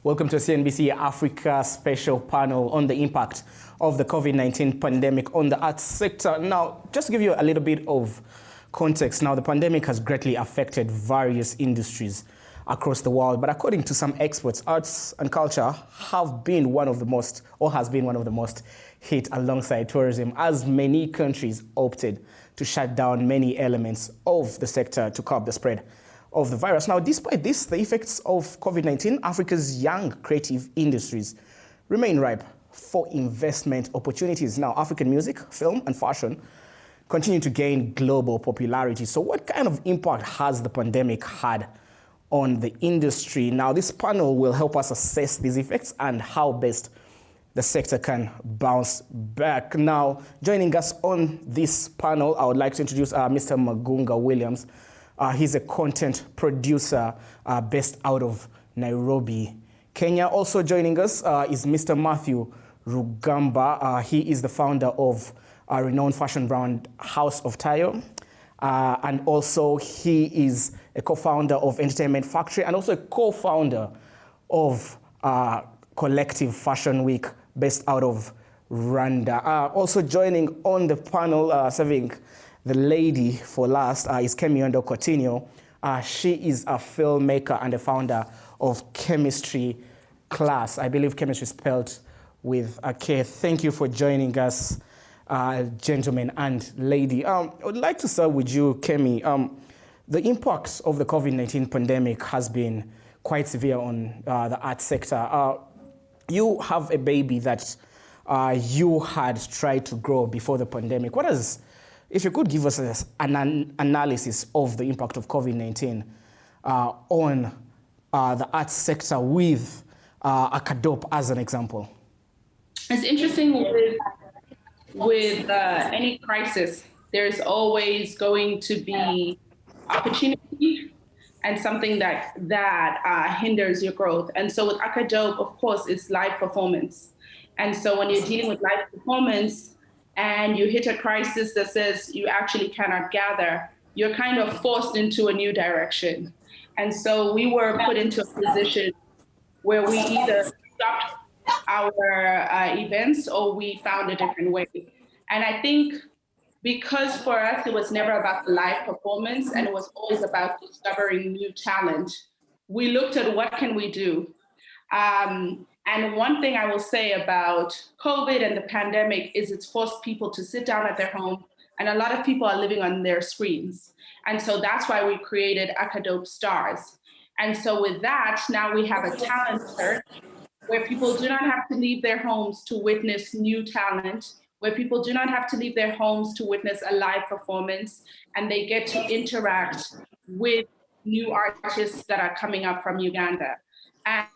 Welcome to CNBC Africa special panel on the impact of the COVID-19 pandemic on the arts sector. Now, just to give you a little bit of context, now the pandemic has greatly affected various industries across the world, but according to some experts, arts and culture have been one of the most, or has been one of the most hit alongside tourism, as many countries opted to shut down many elements of the sector to curb the spread of the virus. Now, despite this, the effects of COVID-19, Africa's young creative industries remain ripe for investment opportunities. Now, African music, film, and fashion continue to gain global popularity. So what kind of impact has the pandemic had on the industry? Now, this panel will help us assess these effects and how best the sector can bounce back. Now, joining us on this panel, I would like to introduce Mr. Magunga Williams. He's a content producer based out of Nairobi, Kenya. Also joining us is Mr. Matthew Rugamba. He is the founder of a renowned fashion brand House of Tayo. And also he is a co-founder of Entertainment Factory and also a co-founder of Collective Fashion Week based out of Rwanda. Also joining on the panel, serving the lady for last, is Kemiondo Coutinho. She is a filmmaker and the founder of Chemistry Class. I believe chemistry spelled with a K. Thank you for joining us, gentlemen and lady. I would like to start with you, Kemi. The impact of the COVID-19 pandemic has been quite severe on the art sector. You have a baby that you had tried to grow before the pandemic. If you could give us an analysis of the impact of COVID-19 on the arts sector with Akadop as an example. It's interesting with any crisis, there's always going to be opportunity and something that hinders your growth. And so with Akadop, of course, it's live performance. And so when you're dealing with live performance, and you hit a crisis that says you actually cannot gather, you're kind of forced into a new direction. And so we were put into a position where we either stopped our events or we found a different way. And I think because for us, it was never about the live performance and it was always about discovering new talent, we looked at what can we do? And one thing I will say about COVID and the pandemic is it's forced people to sit down at their home, and a lot of people are living on their screens. And so that's why we created Akadop Stars. And so with that, now we have a talent search where people do not have to leave their homes to witness new talent, where people do not have to leave their homes to witness a live performance, and they get to interact with new artists that are coming up from Uganda.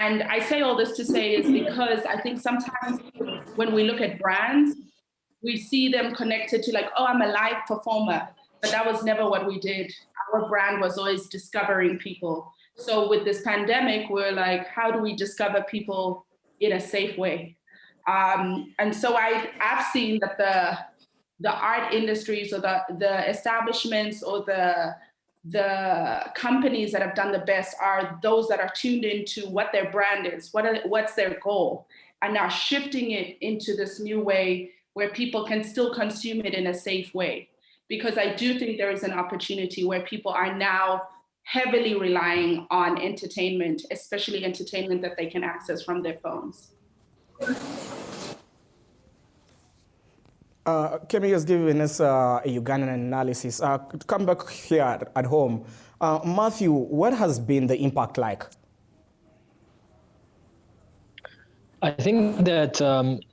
And I say all this to say is because I think sometimes when we look at brands, we see them connected to like, oh, I'm a live performer, but that was never what we did. Our brand was always discovering people. So with this pandemic, we're like, how do we discover people in a safe way? And so I've seen that the art industries or the establishments or the companies that have done the best are those that are tuned into what their brand is, what's their goal, and are shifting it into this new way where people can still consume it in a safe way. Because I do think there is an opportunity where people are now heavily relying on entertainment, especially entertainment that they can access from their phones. Kemi has given us a Ugandan analysis. To come back here at home, Matthew, what has been the impact like? I think that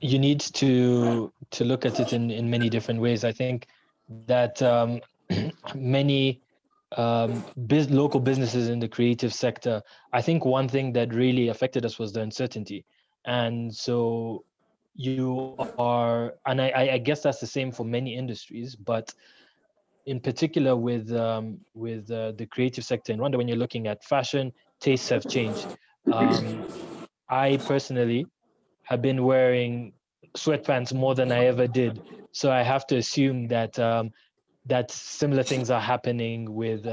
you need to look at it in many different ways. I think that many local businesses in the creative sector, I think one thing that really affected us was the uncertainty. And so I guess that's the same for many industries, but in particular with the creative sector in Rwanda, when you're looking at fashion, tastes have changed. I personally have been wearing sweatpants more than I ever did, so I have to assume that that similar things are happening with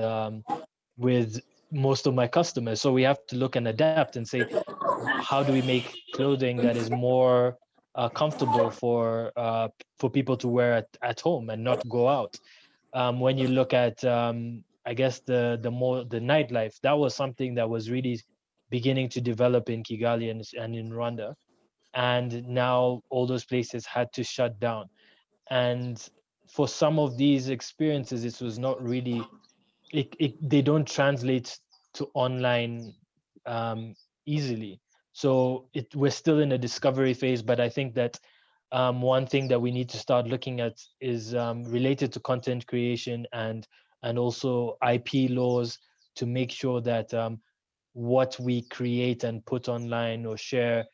most of my customers. So we have to look and adapt and say, how do we make clothing that is more comfortable for people to wear at home and not go out? When you look at, I guess the nightlife, that was something that was really beginning to develop in Kigali and in Rwanda, and now all those places had to shut down. And for some of these experiences, it was not really, they don't translate to online easily. So we're still in a discovery phase, but I think that one thing that we need to start looking at is related to content creation and also IP laws, to make sure that what we create and put online or share,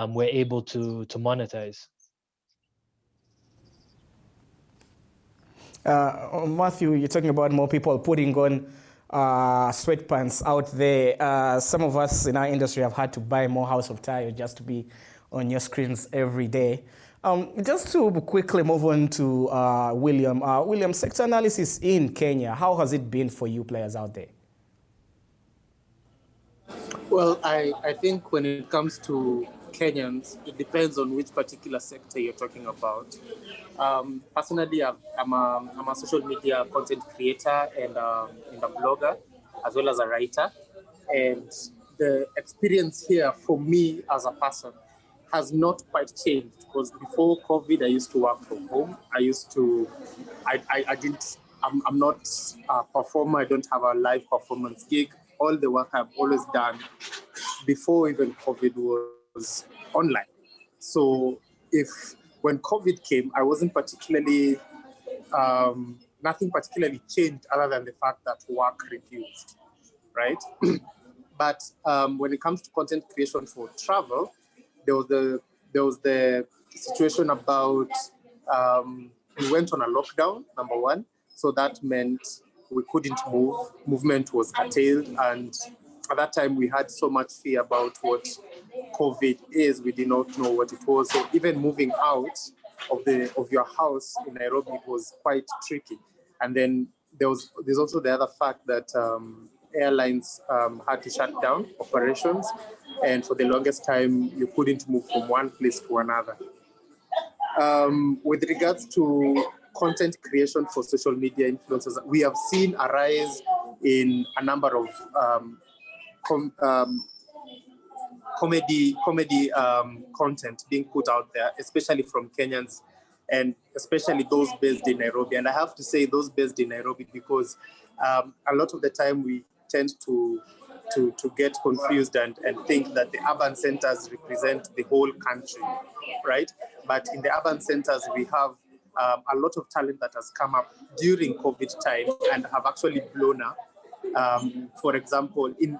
we're able to monetize. Matthew, you're talking about more people putting on sweatpants out there. Some of us in our industry have had to buy more House of Tayo just to be on your screens every day. Just to quickly move on to William. William, sector analysis in Kenya, how has it been for you players out there? Well, I think when it comes to Kenyans, it depends on which particular sector you're talking about. Personally, I'm a social media content creator and a blogger, as well as a writer. And the experience here for me as a person has not quite changed, because before COVID, I used to work from home. I'm not a performer. I don't have a live performance gig. All the work I've always done before even COVID was online. So when COVID came, I wasn't particularly, nothing particularly changed other than the fact that work reduced, right? But when it comes to content creation for travel, there was the situation about we went on a lockdown, number one. So that meant we couldn't move. Movement was curtailed, and at that time we had so much fear about what COVID is. We did not know what it was. So even moving out of your house in Nairobi was quite tricky. And then there's also the other fact that airlines had to shut down operations, and for the longest time you couldn't move from one place to another. With regards to content creation for social media influencers, we have seen a rise in a number of comedy content being put out there, especially from Kenyans, and especially those based in Nairobi. And I have to say those based in Nairobi because a lot of the time we tend to get confused and think that the urban centers represent the whole country, right? But in the urban centers, we have a lot of talent that has come up during COVID time and have actually blown up. For example, in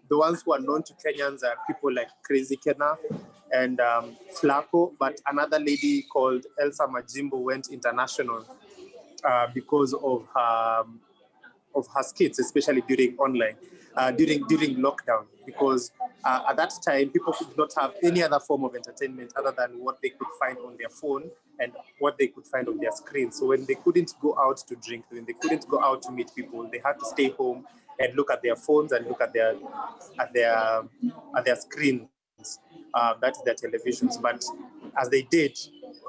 the ones who are known to Kenyans are people like Crazy Kenna and Flacco, but another lady called Elsa Majimbo went international because of her skits, especially during lockdown, because at that time people could not have any other form of entertainment other than what they could find on their phone and what they could find on their screen. So when they couldn't go out to drink, when they couldn't go out to meet people, they had to stay home and look at their phones and look at their screens, that is their televisions. But as they did,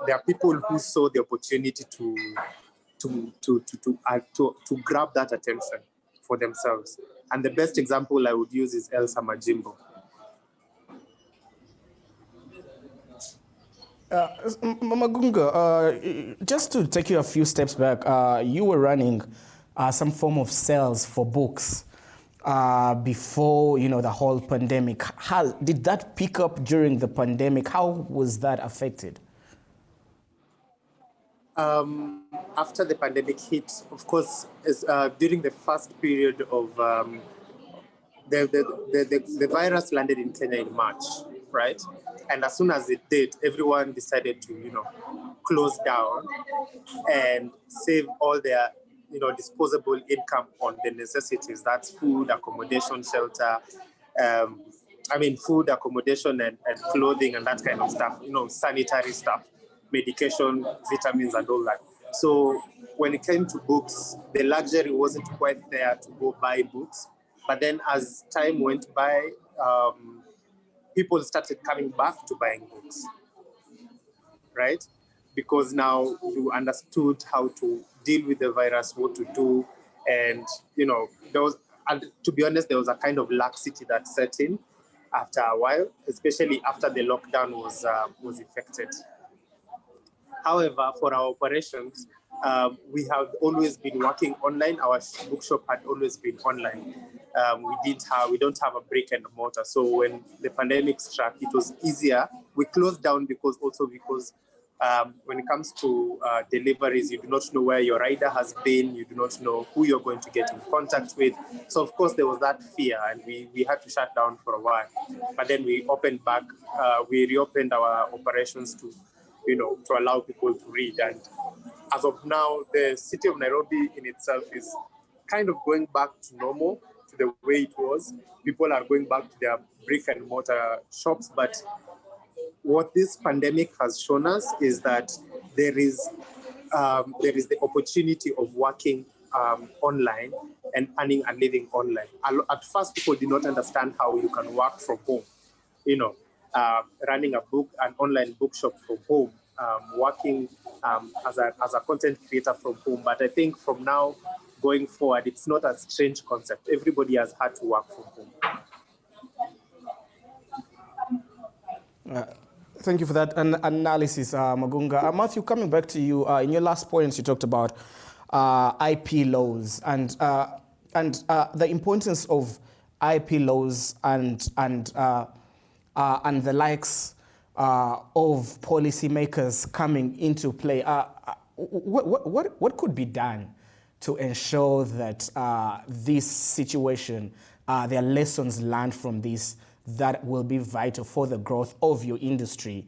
there are people who saw the opportunity to grab that attention for themselves. And the best example I would use is Elsa Majimbo. Magunga, just to take you a few steps back, you were running some form of sales for books before, the whole pandemic. Did that pick up during the pandemic? How was that affected? After the pandemic hit, of course, during the first period of the virus landed in Kenya in March, right? And as soon as it did, everyone decided to, close down and save all their, disposable income on the necessities. That's food, accommodation, shelter. Food, accommodation, and clothing and that kind of stuff. Sanitary stuff, medication, vitamins, and all that. So when it came to books, the luxury wasn't quite there to go buy books. But then as time went by, people started coming back to buying books, right? Because now you understood how to deal with the virus, what to do. And, there was, and to be honest, there was a kind of laxity that set in after a while, especially after the lockdown was effected. However, for our operations, we have always been working online. Our bookshop had always been online. We don't have a brick and mortar. So when the pandemic struck, it was easier. We closed down because when it comes to deliveries, you do not know where your rider has been. You do not know who you're going to get in contact with. So of course there was that fear, and we had to shut down for a while. But then we reopened our operations to allow people to read. And as of now, the city of Nairobi in itself is kind of going back to normal, to the way it was. People are going back to their brick and mortar shops. But what this pandemic has shown us is that there is the opportunity of working online and earning a living online. At first, people did not understand how you can work from home. Running an online bookshop from home, working as a content creator from home. But I think from now going forward, it's not a strange concept. Everybody has had to work from home. Thank you for that analysis, Magunga. Matthew, coming back to you, in your last points, you talked about IP laws and the importance of IP laws and the likes of policymakers coming into play. What could be done to ensure that this situation, there are lessons learned from this that will be vital for the growth of your industry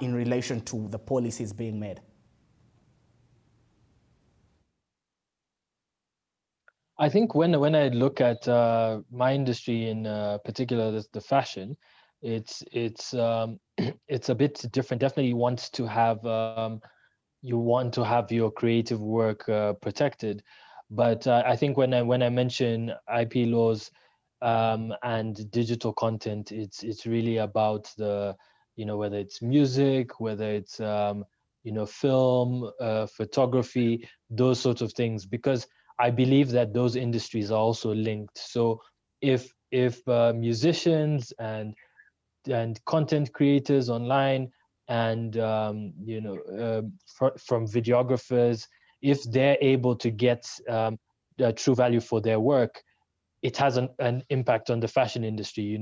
in relation to the policies being made? I think when I look at my industry in particular, the fashion, it's it's a bit different. Definitely wants to have you want to have your creative work protected, but I think when I mention IP laws and digital content, it's really about the whether it's music, whether it's film, photography, those sorts of things, because I believe that those industries are also linked. So if musicians and content creators online and from videographers, if they're able to get true value for their work, it has an impact on the fashion industry,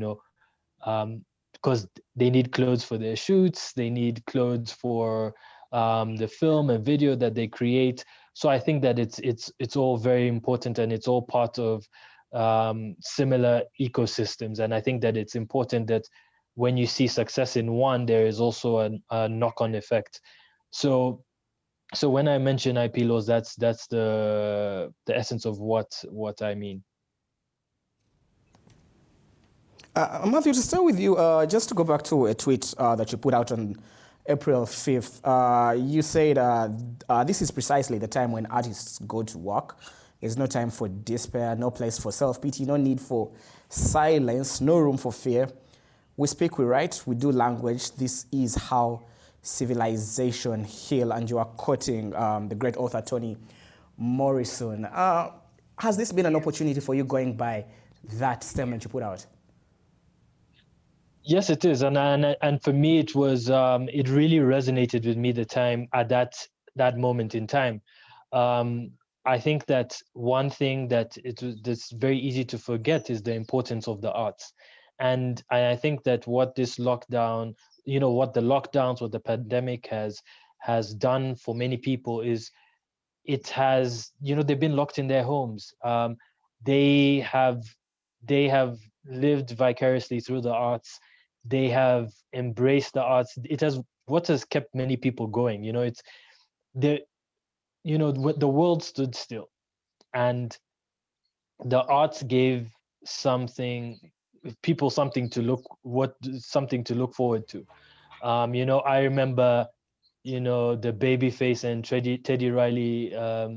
because they need clothes for their shoots, they need clothes for the film and video that they create. So I think that it's all very important, and it's all part of similar ecosystems. And I think that it's important that when you see success in one, there is also a knock-on effect. So when I mention IP laws, that's the essence of what I mean. Matthew, to start with you, just to go back to a tweet that you put out on April 5th, you said this is precisely the time when artists go to work. There's no time for despair, no place for self-pity, no need for silence, no room for fear. We speak, we write, we do language. This is how civilization heal. And you are quoting the great author Toni Morrison. Has this been an opportunity for you going by that statement you put out? Yes, it is, and for me, it was it really resonated with me at that moment in time. I think that one thing that's very easy to forget is the importance of the arts, and I think that what this lockdown, what the lockdowns, what the pandemic has done for many people is it has, they've been locked in their homes. They have lived vicariously through the arts. They have embraced the arts. What has kept many people going. It's the world stood still, and the arts gave people something to look forward to. I remember the Babyface and Teddy Riley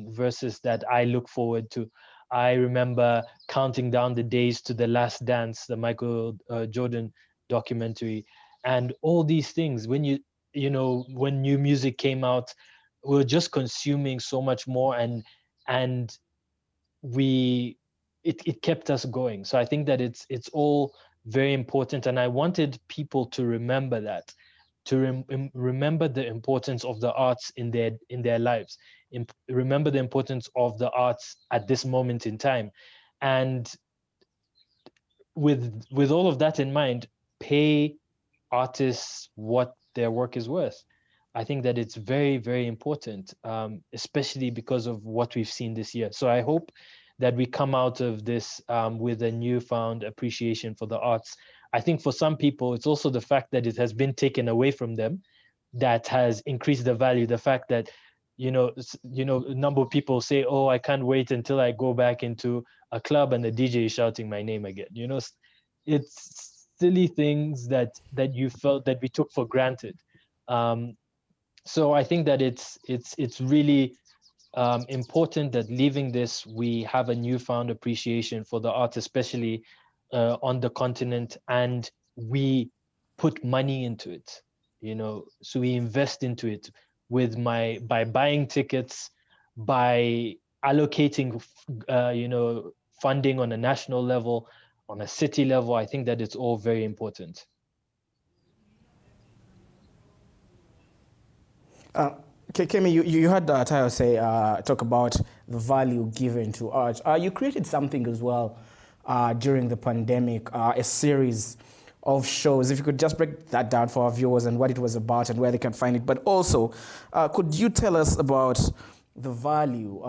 verses that I look forward to. I remember counting down the days to The Last Dance, the Michael Jordan documentary, and all these things. When when new music came out, we were just consuming so much more, and we it kept us going. So I think that it's all very important, and I wanted people to remember that, to remember the importance of the arts in their lives, remember the importance of the arts at this moment in time, and with all of that in mind, pay artists what their work is worth. I think that it's very, very important, especially because of what we've seen this year. So I hope that we come out of this with a newfound appreciation for the arts. I think for some people, it's also the fact that it has been taken away from them that has increased the value. The fact that, a number of people say, oh, I can't wait until I go back into a club and the DJ is shouting my name again. It's silly things that you felt that we took for granted. So I think that it's really important that leaving this, we have a newfound appreciation for the art, especially on the continent, and we put money into it. So we invest into it by buying tickets, by allocating, funding on a national level, on a city level. I think that it's all very important. Kemi, you heard Tayo say, talk about the value given to art. You created something as well during the pandemic, a series of shows. If you could just break that down for our viewers and what it was about and where they can find it. But also, could you tell us about the value?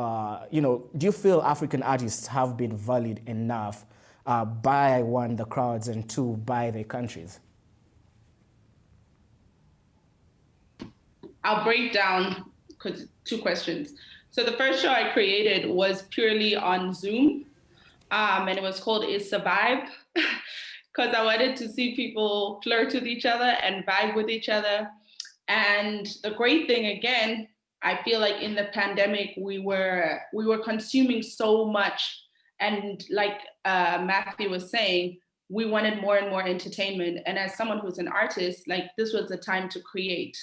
Do you feel African artists have been valued enough by, one, the crowds, and two, by their countries? I'll break down two questions. So the first show I created was purely on Zoom, and it was called Is Survive, because I wanted to see people flirt with each other and vibe with each other. And the great thing, again, I feel like in the pandemic, we were consuming so much. And like Matthew was saying, we wanted more and more entertainment. And as someone who's an artist, like this was the time to create.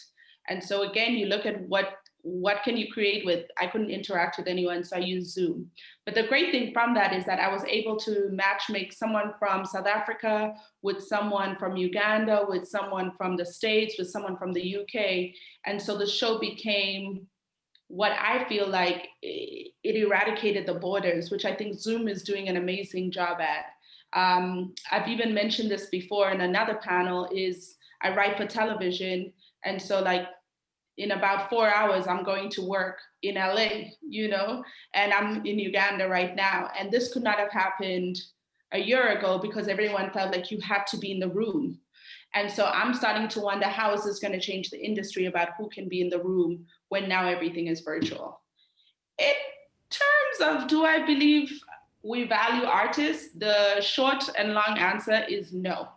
And so again, you look at what can you create with? I couldn't interact with anyone, so I used Zoom. But the great thing from that is that I was able to matchmake someone from South Africa with someone from Uganda, with someone from the States, with someone from the UK. And so the show became what I feel like it eradicated the borders, which I think Zoom is doing an amazing job at. I've even mentioned this before in another panel, is I write for television. And so like in about 4 hours, I'm going to work in LA, and I'm in Uganda right now. And this could not have happened a year ago because everyone felt like you had to be in the room. And so I'm starting to wonder, how is this going to change the industry about who can be in the room when now everything is virtual? In terms of, do I believe we value artists? The short and long answer is no.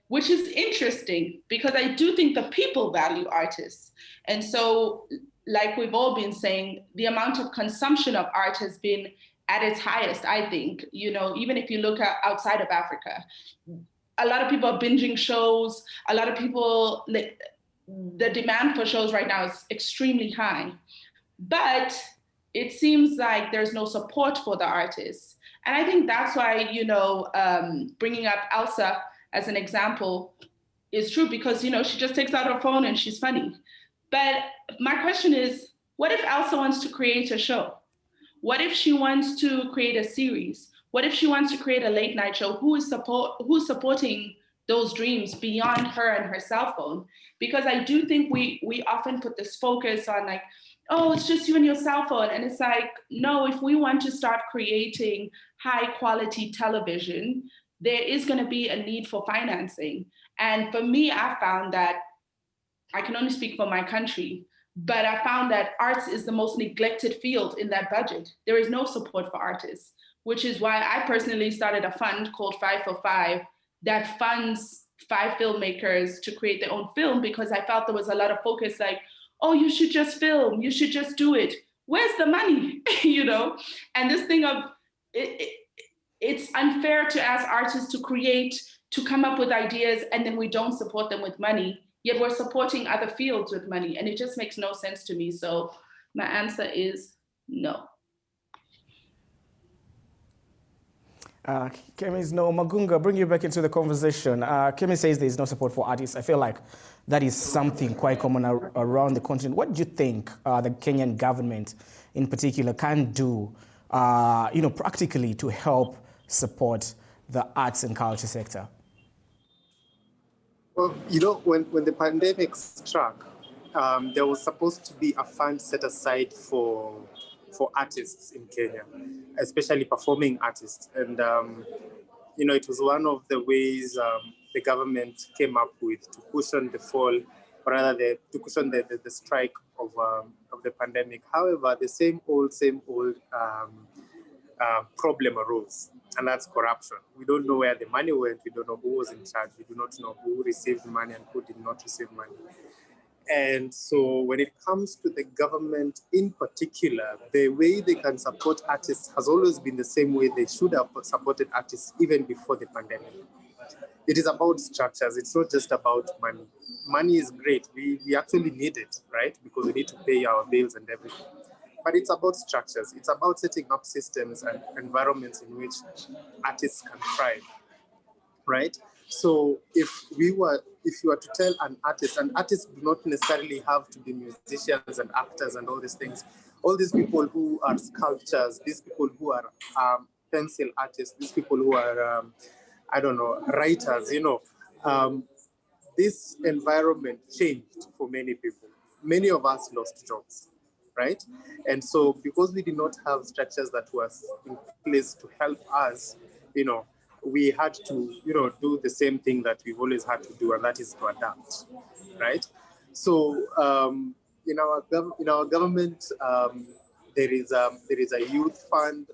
Which is interesting because I do think the people value artists. And so, like we've all been saying, the amount of consumption of art has been at its highest, I think, even if you look at outside of Africa. A lot of people are binging shows. A lot of people, the demand for shows right now is extremely high. But it seems like there's no support for the artists. And I think that's why, bringing up Elsa as an example is true because, she just takes out her phone and she's funny. But my question is, what if Elsa wants to create a show? What if she wants to create a series? What if she wants to create a late night show? Who's supporting those dreams beyond her and her cell phone? Because I do think we often put this focus on like, oh, it's just you and your cell phone. And it's like, no, if we want to start creating high quality television, there is going to be a need for financing. And for me, I found that, I can only speak for my country, but I found that arts is the most neglected field in that budget. There is no support for artists, which is why I personally started a fund called 5 for 5 that funds 5 filmmakers to create their own film, because I felt there was a lot of focus like, oh, you should just film, you should just do it. Where's the money? And this thing of, it's unfair to ask artists to create, to come up with ideas, and then we don't support them with money, yet we're supporting other fields with money. And it just makes no sense to me. So my answer is no. Kemi, no, Magunga, bring you back into the conversation. Kemi says there's no support for artists. I feel like that is something quite common around the continent. What do you think the Kenyan government in particular can do, practically to help support the arts and culture sector? Well, when the pandemic struck, there was supposed to be a fund set aside for artists in Kenya, especially performing artists. And, it was one of the ways the government came up with to cushion the fall, or rather to cushion the strike of the pandemic. However, the same old problem arose, and that's corruption. We don't know where the money went. We don't know who was in charge. We do not know who received money and who did not receive money. And so when it comes to the government in particular, the way they can support artists has always been the same way they should have supported artists even before the pandemic. It is about structures. It's not just about money. Money is great. We actually need it, right? Because we need to pay our bills and everything. But it's about structures. It's about setting up systems and environments in which artists can thrive, right? So if you were to tell an artist, and artists do not necessarily have to be musicians and actors and all these things, all these people who are sculptors, these people who are pencil artists, these people who are, writers, this environment changed for many people. Many of us lost jobs, right? And so because we did not have structures that were in place to help us, we had to, do the same thing that we've always had to do, and that is to adapt, right? So in our government, there is a youth fund.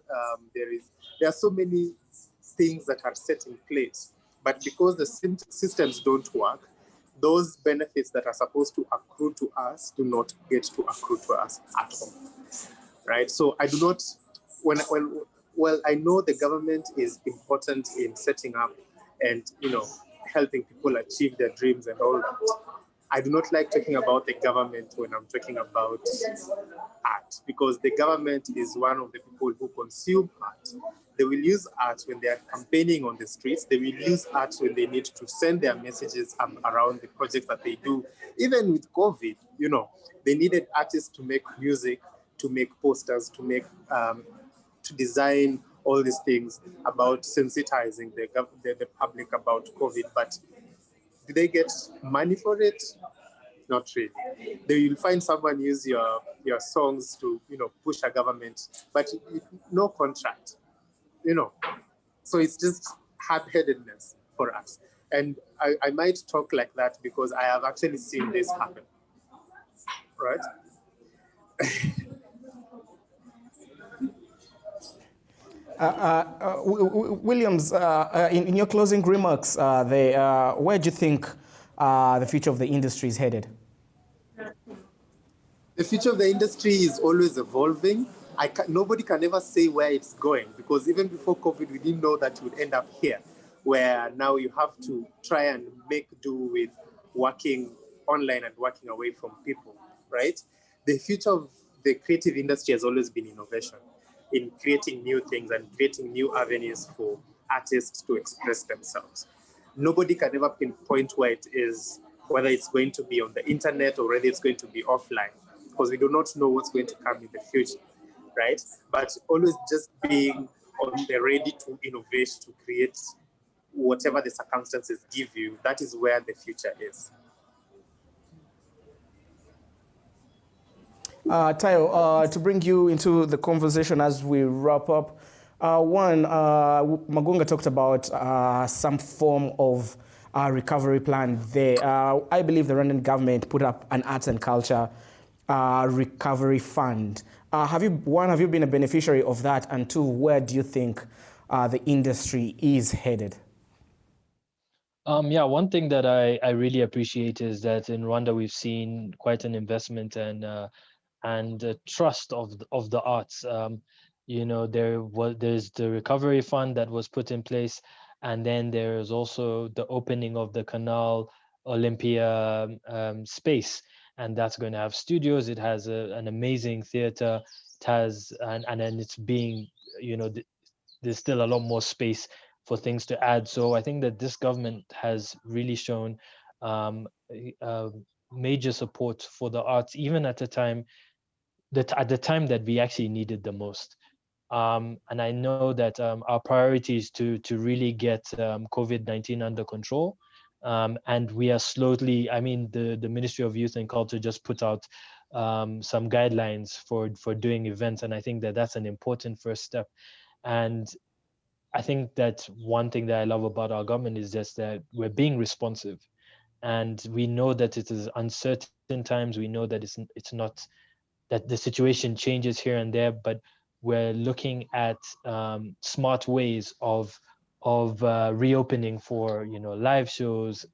There are so many things that are set in place, but because the systems don't work, those benefits that are supposed to accrue to us do not get to accrue to us at all, right? So I do not, I know the government is important in setting up and, helping people achieve their dreams and all that. I do not like talking about the government when I'm talking about art, because the government is one of the people who consume art. They will use art when they are campaigning on the streets. They will use art when they need to send their messages around the projects that they do. Even with COVID, they needed artists to make music, to make posters, to design all these things about sensitizing the public about COVID. But do they get money for it? Not really. They will find someone use your songs to push a government, but no contract. So it's just hard-headedness for us. And I might talk like that because I have actually seen this happen, right? Williams, in your closing remarks, where do you think the future of the industry is headed? The future of the industry is always evolving. Nobody can ever say where it's going, because even before COVID, we didn't know that it would end up here, where now you have to try and make do with working online and working away from people, right? The future of the creative industry has always been innovation, in creating new things and creating new avenues for artists to express themselves. Nobody can ever pinpoint where it is, whether it's going to be on the internet or whether it's going to be offline, because we do not know what's going to come in the future, right? But always just being on the ready to innovate, to create whatever the circumstances give you, that is where the future is. Tayo, to bring you into the conversation as we wrap up, Magunga talked about some form of recovery plan there. I believe the Rwandan government put up an arts and culture recovery fund. Have you been a beneficiary of that? And two, where do you think the industry is headed? One thing that I really appreciate is that in Rwanda we've seen quite an investment and trust of the arts. there's the recovery fund that was put in place, and then there is also the opening of the Canal Olympia space, and that's going to have studios. It has an amazing theater. It has, and then it's being, there's still a lot more space for things to add. So I think that this government has really shown major support for the arts, even at the time that we actually needed the most. And I know that our priority is to really get COVID-19 under control. And we are slowly, the Ministry of Youth and Culture just put out some guidelines for doing events. And I think that that's an important first step. And I think that one thing that I love about our government is just that we're being responsive. And we know that it is uncertain times. We know that it's not that the situation changes here and there, but we're looking at smart ways of reopening for live shows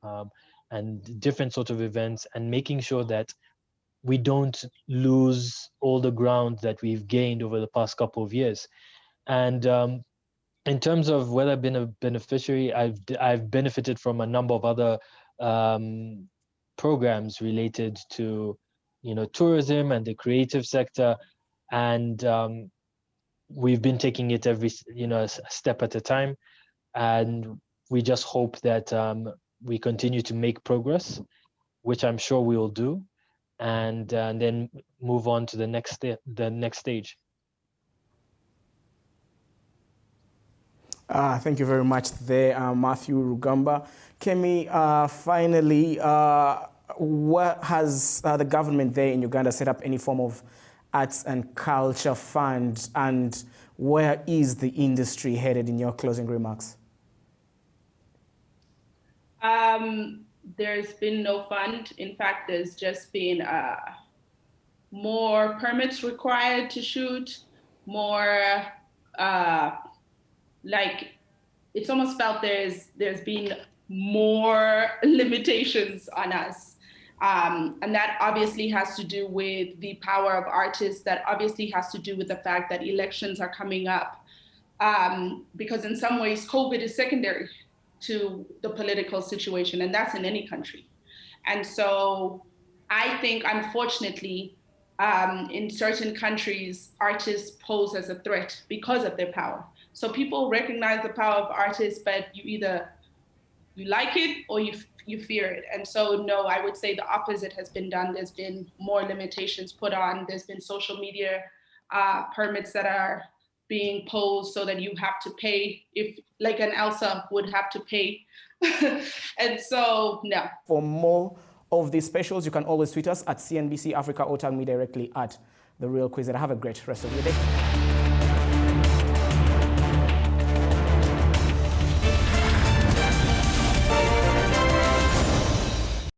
and different sort of events, and making sure that we don't lose all the ground that we've gained over the past couple of years. And in terms of whether I've been a beneficiary, I've benefited from a number of other programs related to tourism and the creative sector, and we've been taking it every a step at a time, and we just hope that we continue to make progress, which I'm sure we will do, and then move on to the next stage. Thank you very much there, Matthew Rugamba. Kemi, finally, what has the government there in Uganda set up any form of arts and culture fund, and where is the industry headed in your closing remarks? There's been no fund. In fact, there's just been more permits required to shoot, more it's almost felt there's been more limitations on us. And that obviously has to do with the power of artists. That obviously has to do with the fact that elections are coming up. Because in some ways, COVID is secondary to the political situation, and that's in any country. And so I think, unfortunately, in certain countries, artists pose as a threat because of their power. So people recognize the power of artists, but you like it or you fear it. And so, no, I would say the opposite has been done. There's been more limitations put on. There's been social media permits that are being posed so that you have to pay, if like an Elsa would have to pay. And so, no. For more of these specials, you can always tweet us at CNBC Africa or tag me directly at The Real Kwizera. Have a great rest of your day.